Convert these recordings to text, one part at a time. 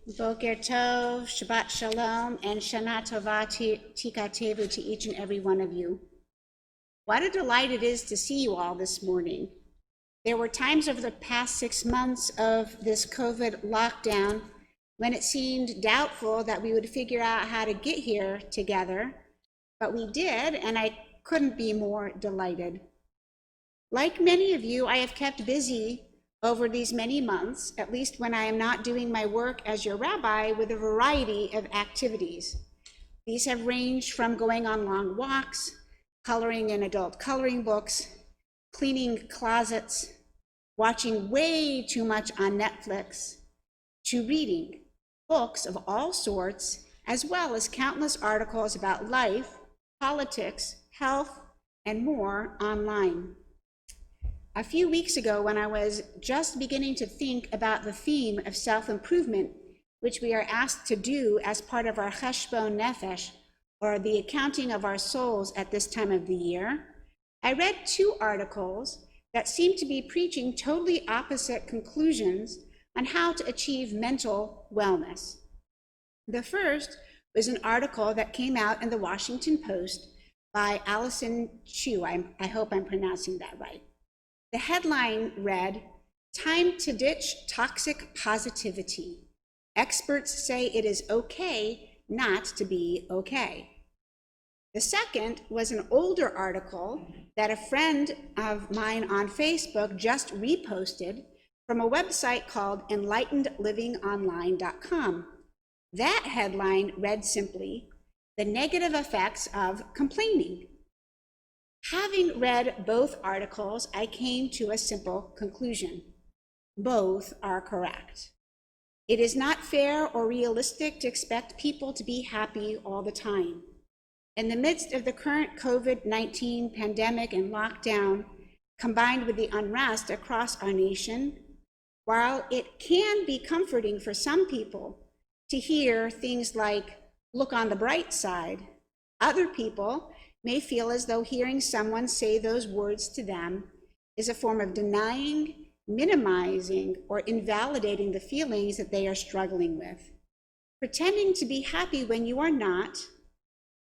Boker Tov, Shabbat Shalom, and Shana Tova Tika Tevu to each and every one of you. What a delight it is to see you all this morning. There were times over the past 6 months of this COVID lockdown when it seemed doubtful that we would figure out how to get here together, but we did, and I couldn't be more delighted. Like many of you, I have kept busy over these many months, at least when I am not doing my work as your rabbi, with a variety of activities. These have ranged from going on long walks, coloring in adult coloring books, cleaning closets, watching way too much on Netflix, to reading books of all sorts, as well as countless articles about life, politics, health, and more online. A few weeks ago, when I was just beginning to think about the theme of self-improvement, which we are asked to do as part of our cheshbon nefesh, or the accounting of our souls at this time of the year, I read 2 articles that seemed to be preaching totally opposite conclusions on how to achieve mental wellness. The first was an article that came out in the Washington Post by Allison Chu. I hope I'm pronouncing that right. The headline read, "Time to ditch toxic positivity. Experts say it is okay not to be okay." The second was an older article that a friend of mine on Facebook just reposted from a website called enlightenedlivingonline.com. That headline read simply, "The Negative Effects of Complaining." Having read both articles, I came to a simple conclusion. Both are correct. It is not fair or realistic to expect people to be happy all the time. In the midst of the current COVID-19 pandemic and lockdown, combined with the unrest across our nation, while it can be comforting for some people to hear things like, "Look on the bright side," other people may feel as though hearing someone say those words to them is a form of denying, minimizing, or invalidating the feelings that they are struggling with. Pretending to be happy when you are not,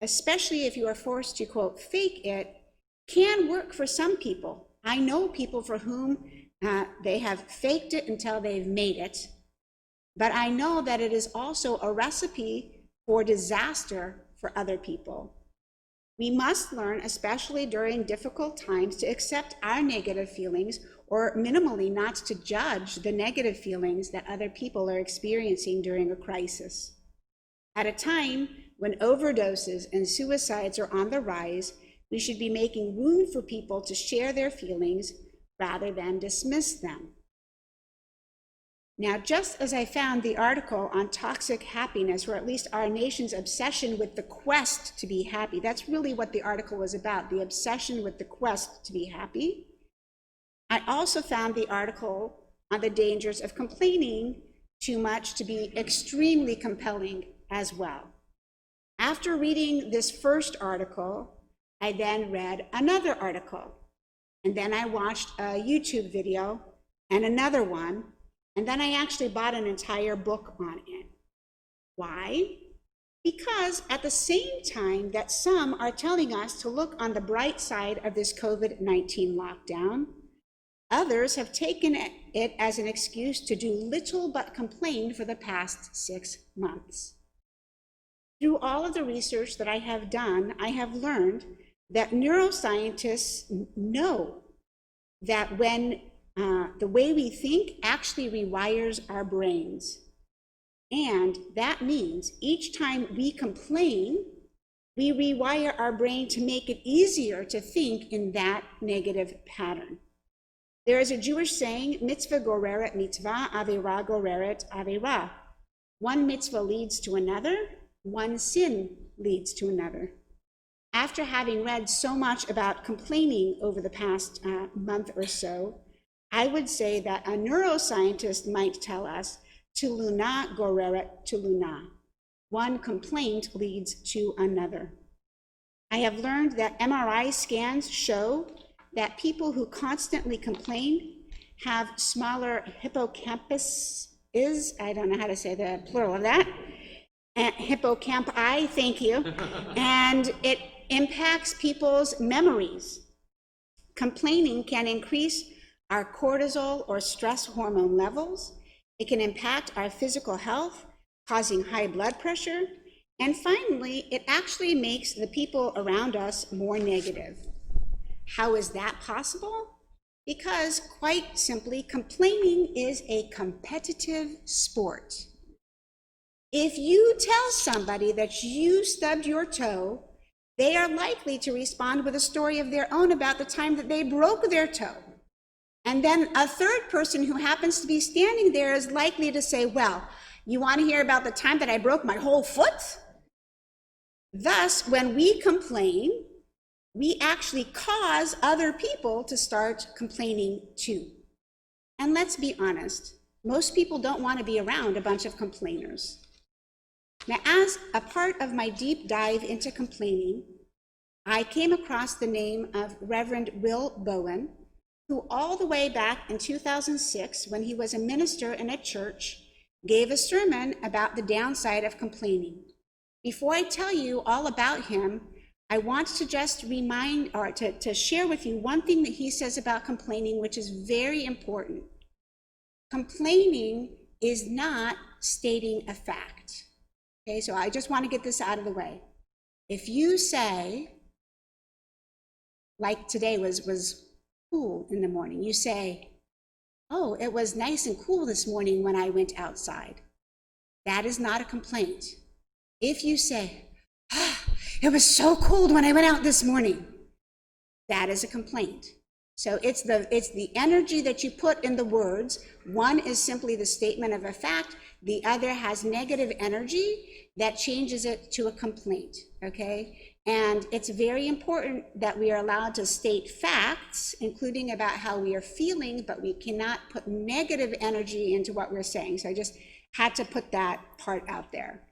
especially if you are forced to, quote, fake it, can work for some people. I know people for whom they have faked it until they've made it, but I know that it is also a recipe for disaster for other people. We must learn, especially during difficult times, to accept our negative feelings, or minimally not to judge the negative feelings that other people are experiencing during a crisis. At a time when overdoses and suicides are on the rise, we should be making room for people to share their feelings rather than dismiss them. Now, just as I found the article on toxic happiness, or at least our nation's obsession with the quest to be happy, that's really what the article was about, the obsession with the quest to be happy, I also found the article on the dangers of complaining too much to be extremely compelling as well. After reading this first article, I then read another article, and then I watched a YouTube video and another one, and then I actually bought an entire book on it. Why? Because at the same time that some are telling us to look on the bright side of this COVID-19 lockdown, others have taken it as an excuse to do little but complain for the past 6 months. Through all of the research that I have done, I have learned that neuroscientists know that when the way we think actually rewires our brains. And that means each time we complain, we rewire our brain to make it easier to think in that negative pattern. There is a Jewish saying, mitzvah goreret mitzvah, avera goreret avera. One mitzvah leads to another, one sin leads to another. After having read so much about complaining over the past month or so, I would say that a neuroscientist might tell us, tuluna goreret tuluna. One complaint leads to another. I have learned that MRI scans show that people who constantly complain have smaller hippocampus I don't know how to say the plural of that, hippocampi, thank you, and it impacts people's memories. Complaining can increase our cortisol or stress hormone levels. It can impact our physical health, causing high blood pressure. And finally, it actually makes the people around us more negative. How is that possible? Because quite simply, complaining is a competitive sport. If you tell somebody that you stubbed your toe, they are likely to respond with a story of their own about the time that they broke their toe. And then a third person who happens to be standing there is likely to say, well, you want to hear about the time that I broke my whole foot? Thus, when we complain, we actually cause other people to start complaining too. And let's be honest, most people don't want to be around a bunch of complainers. Now, as a part of my deep dive into complaining, I came across the name of Reverend Will Bowen, who all the way back in 2006, when he was a minister in a church, gave a sermon about the downside of complaining. Before I tell you all about him, I want to just remind or to share with you one thing that he says about complaining, which is very important. Complaining is not stating a fact. Okay, so I just want to get this out of the way. If you say, like today was cool in the morning, you say, oh, it was nice and cool this morning when I went outside. That is not a complaint. If you say, it was so cold when I went out this morning, that is a complaint. So it's the energy that you put in the words. One is simply the statement of a fact. The other has negative energy that changes it to a complaint, okay? And it's very important that we are allowed to state facts, including about how we are feeling, but we cannot put negative energy into what we're saying. So I just had to put that part out there.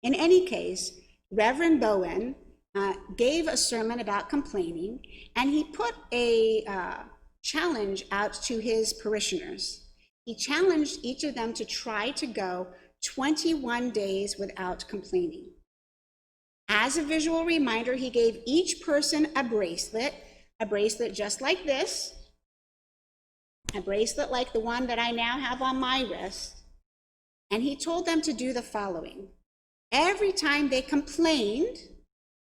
In any case, Reverend Bowen gave a sermon about complaining, and he put a challenge out to his parishioners. He challenged each of them to try to go 21 days without complaining. As a visual reminder, he gave each person a bracelet just like this, a bracelet like the one that I now have on my wrist, and he told them to do the following. Every time they complained,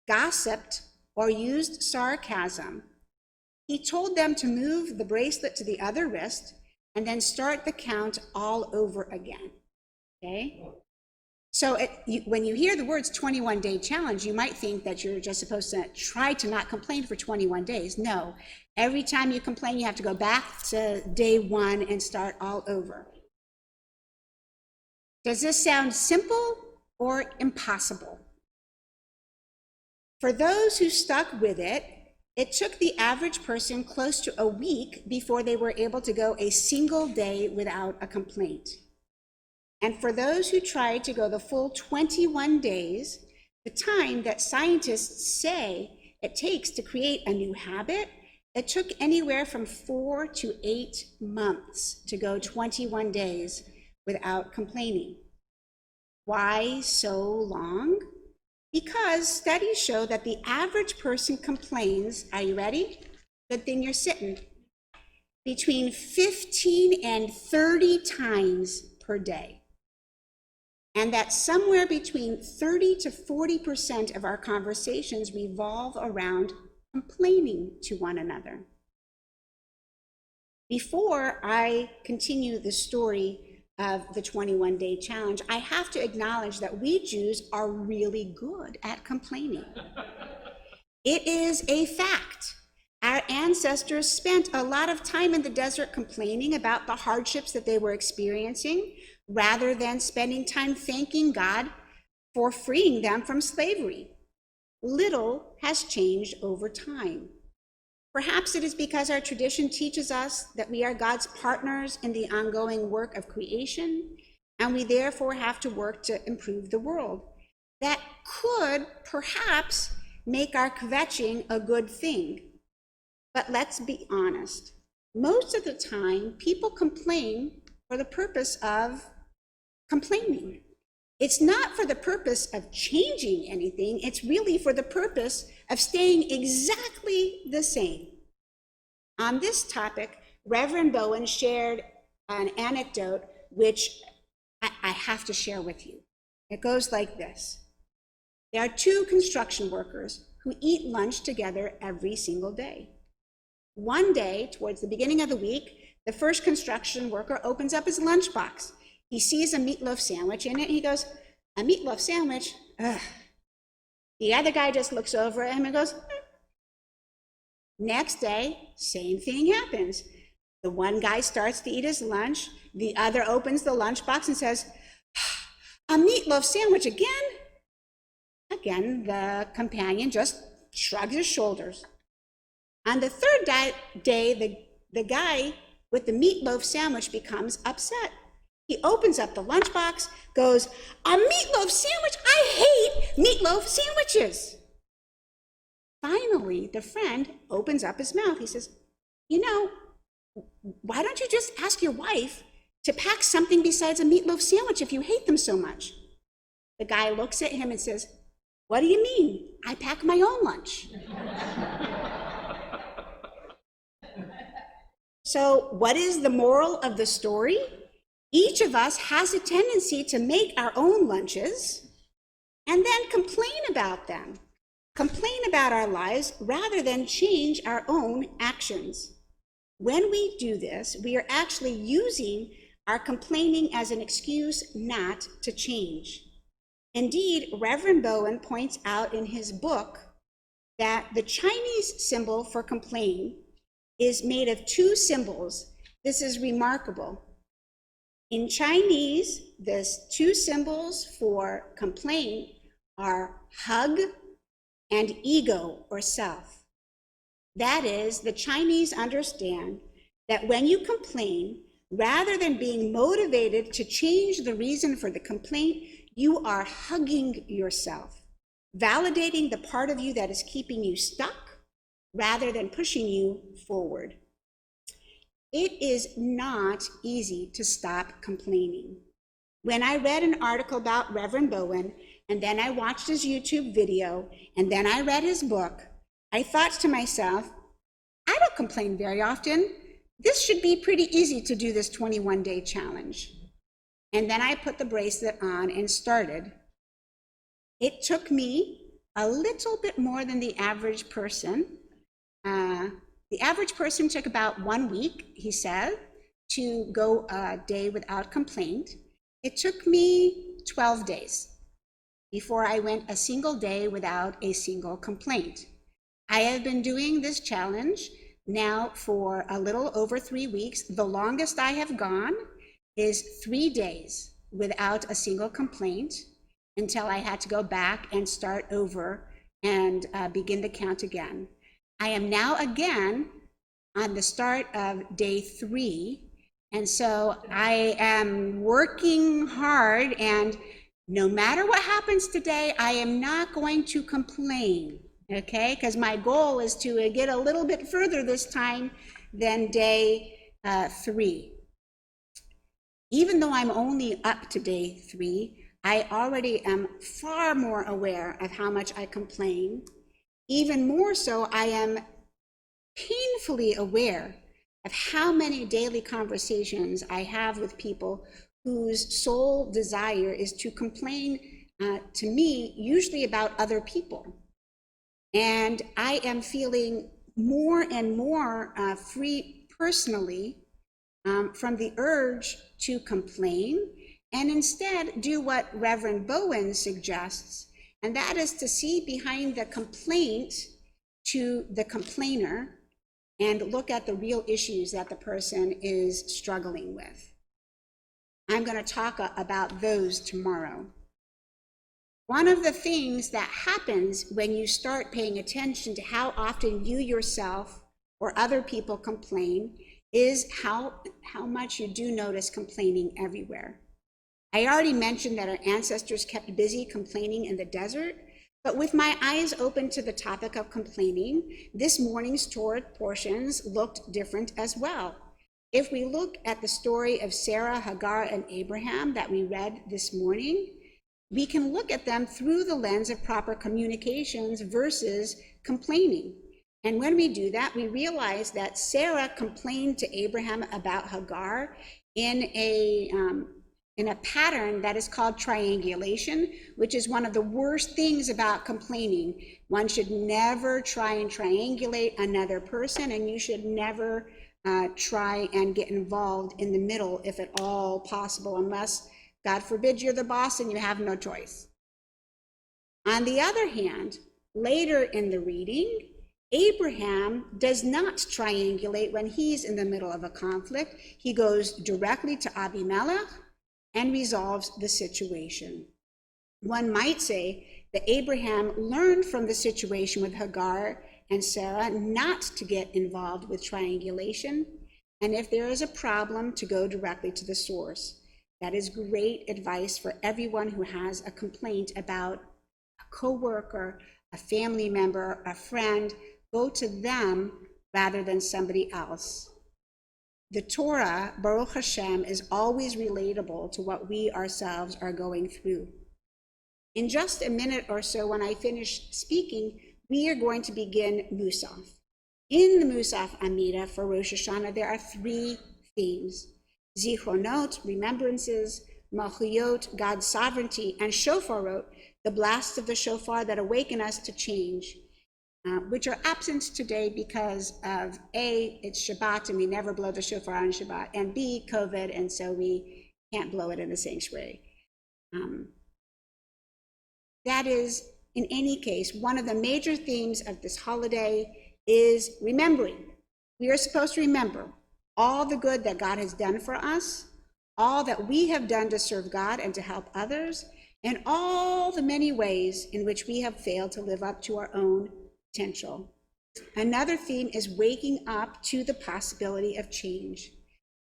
gossiped, or used sarcasm, he told them to move the bracelet to the other wrist and then start the count all over again, okay? So when you hear the words 21-day challenge, you might think that you're just supposed to try to not complain for 21 days. No, every time you complain, you have to go back to day one and start all over. Does this sound simple or impossible? For those who stuck with it, it took the average person close to a week before they were able to go a single day without a complaint. And for those who tried to go the full 21 days, the time that scientists say it takes to create a new habit, it took anywhere from 4 to 8 months to go 21 days without complaining. Why so long? Because studies show that the average person complains, are you ready? Good thing you're sitting, between 15 and 30 times per day. And that somewhere between 30 to 40% of our conversations revolve around complaining to one another. Before I continue the story of the 21-day challenge, I have to acknowledge that we Jews are really good at complaining. It is a fact. Our ancestors spent a lot of time in the desert complaining about the hardships that they were experiencing, rather than spending time thanking God for freeing them from slavery. Little has changed over time. Perhaps it is because our tradition teaches us that we are God's partners in the ongoing work of creation, and we therefore have to work to improve the world. That could perhaps make our kvetching a good thing. But let's be honest. Most of the time, people complain for the purpose of complaining. It's not for the purpose of changing anything. It's really for the purpose of staying exactly the same. On this topic, Reverend Bowen shared an anecdote which I have to share with you. It goes like this. There are two construction workers who eat lunch together every single day. One day, towards the beginning of the week, the first construction worker opens up his lunchbox. He sees a meatloaf sandwich in it. He goes, "A meatloaf sandwich? Ugh." The other guy just looks over at him and goes, Next day, same thing happens. The one guy starts to eat his lunch. The other opens the lunchbox and says, "A meatloaf sandwich again?" Again, the companion just shrugs his shoulders. On the third day, the guy with the meatloaf sandwich becomes upset. He opens up the lunchbox, goes, "A meatloaf sandwich? I hate meatloaf sandwiches." Finally, the friend opens up his mouth. He says, "Why don't you just ask your wife to pack something besides a meatloaf sandwich if you hate them so much?" The guy looks at him and says, "What do you mean? I pack my own lunch." So what is the moral of the story? Each of us has a tendency to make our own lunches and then complain about them. Complain about our lives rather than change our own actions. When we do this, we are actually using our complaining as an excuse not to change. Indeed, Reverend Bowen points out in his book that the Chinese symbol for complain is made of two symbols. This is remarkable. In Chinese, the two symbols for complain are hug and ego or self. That is, the Chinese understand that when you complain, rather than being motivated to change the reason for the complaint, you are hugging yourself, validating the part of you that is keeping you stuck rather than pushing you forward. It is not easy to stop complaining. When I read an article about Reverend Bowen, and then I watched his YouTube video, and then I read his book, I thought to myself, I don't complain very often. This should be pretty easy to do this 21-day challenge. And then I put the bracelet on and started. It took me a little bit more than the average person. The average person took about 1 week, he said, to go a day without complaint. It took me 12 days before I went a single day without a single complaint. I have been doing this challenge now for a little over 3 weeks. The longest I have gone is 3 days without a single complaint until I had to go back and start over and begin the count again. I am now again on the start of day 3, and so I am working hard, and no matter what happens today, I am not going to complain, okay? Because my goal is to get a little bit further this time than day 3. Even though I'm only up to day 3, I already am far more aware of how much I complain. Even more so, I am painfully aware of how many daily conversations I have with people whose sole desire is to complain to me, usually about other people. And I am feeling more and more free personally from the urge to complain, and instead do what Reverend Bowen suggests, and that is to see behind the complaint to the complainer and look at the real issues that the person is struggling with. I'm going to talk about those tomorrow. One of the things that happens when you start paying attention to how often you yourself or other people complain is how much you do notice complaining everywhere. I already mentioned that our ancestors kept busy complaining in the desert, but with my eyes open to the topic of complaining, this morning's Torah portions looked different as well. If we look at the story of Sarah, Hagar, and Abraham that we read this morning, we can look at them through the lens of proper communications versus complaining. And when we do that, we realize that Sarah complained to Abraham about Hagar in a pattern that is called triangulation, which is one of the worst things about complaining. One should never try and triangulate another person, and you should never try and get involved in the middle if at all possible, unless, God forbid, you're the boss and you have no choice. On the other hand, later in the reading, Abraham does not triangulate when he's in the middle of a conflict. He goes directly to Abimelech and resolves the situation. One might say that Abraham learned from the situation with Hagar and Sarah not to get involved with triangulation, and if there is a problem, to go directly to the source. That is great advice for everyone who has a complaint about a coworker, a family member, a friend. Go to them rather than somebody else. The Torah, Baruch Hashem, is always relatable to what we ourselves are going through. In just a minute or so, when I finish speaking, we are going to begin Musaf. In the Musaf Amida for Rosh Hashanah, there are 3 themes: Zichronot, remembrances; Malchuyot, God's sovereignty; and Shofarot, the blasts of the shofar that awaken us to change, which are absent today because of A, it's Shabbat and we never blow the shofar on Shabbat, and B, COVID, and so we can't blow it in the sanctuary. That is, in any case, one of the major themes of this holiday is remembering. We are supposed to remember all the good that God has done for us, all that we have done to serve God and to help others, and all the many ways in which we have failed to live up to our own potential. Another theme is waking up to the possibility of change.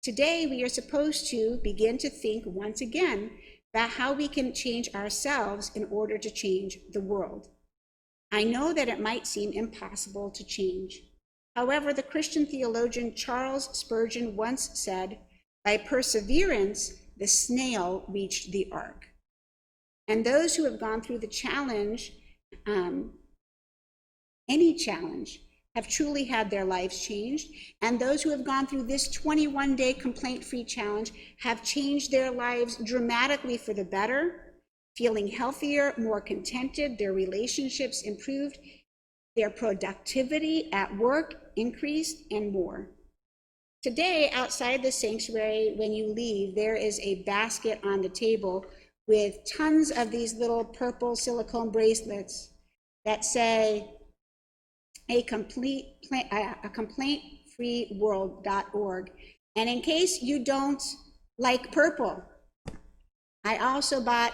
Today, we are supposed to begin to think once again about how we can change ourselves in order to change the world. I know that it might seem impossible to change. However, the Christian theologian Charles Spurgeon once said, "By perseverance, the snail reached the ark." And those who have gone through the challenge, any challenge, have truly had their lives changed. And those who have gone through this 21-day complaint-free challenge have changed their lives dramatically for the better, feeling healthier, more contented, their relationships improved, their productivity at work increased, and more. Today, outside the sanctuary, when you leave, there is a basket on the table with tons of these little purple silicone bracelets that say a complaint-free-world.org. And in case you don't like purple, I also bought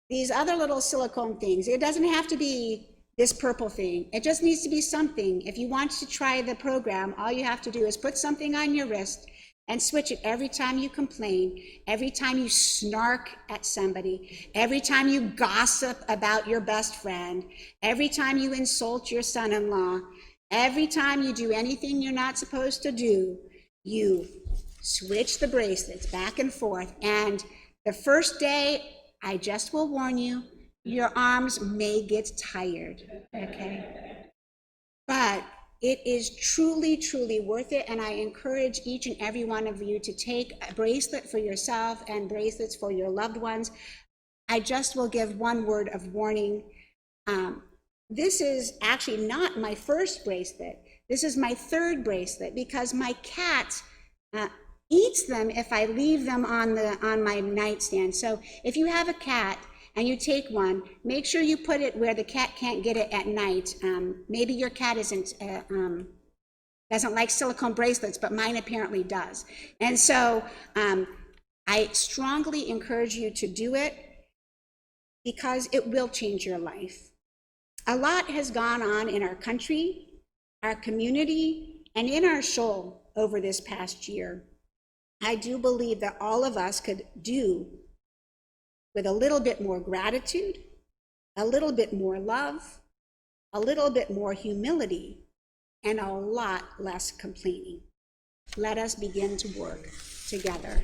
these other little silicone things. It doesn't have to be this purple thing. It just needs to be something. If you want to try the program, all you have to do is put something on your wrist and switch it every time you complain, every time you snark at somebody, every time you gossip about your best friend, every time you insult your son-in-law, every time you do anything you're not supposed to do, you switch the bracelets back and forth. And the first day, I just will warn you, your arms may get tired, okay? But it is truly, truly worth it, and I encourage each and every one of you to take a bracelet for yourself and bracelets for your loved ones. I just will give one word of warning. This is actually not my first bracelet. This is my 3rd bracelet because my cat eats them if I leave them on my nightstand. So if you have a cat and you take one, make sure you put it where the cat can't get it at night. Maybe your cat doesn't like silicone bracelets, but mine apparently does. And so I strongly encourage you to do it because it will change your life. A lot has gone on in our country, our community, and in our soul over this past year. I do believe that all of us could do with a little bit more gratitude, a little bit more love, a little bit more humility, and a lot less complaining. Let us begin to work together.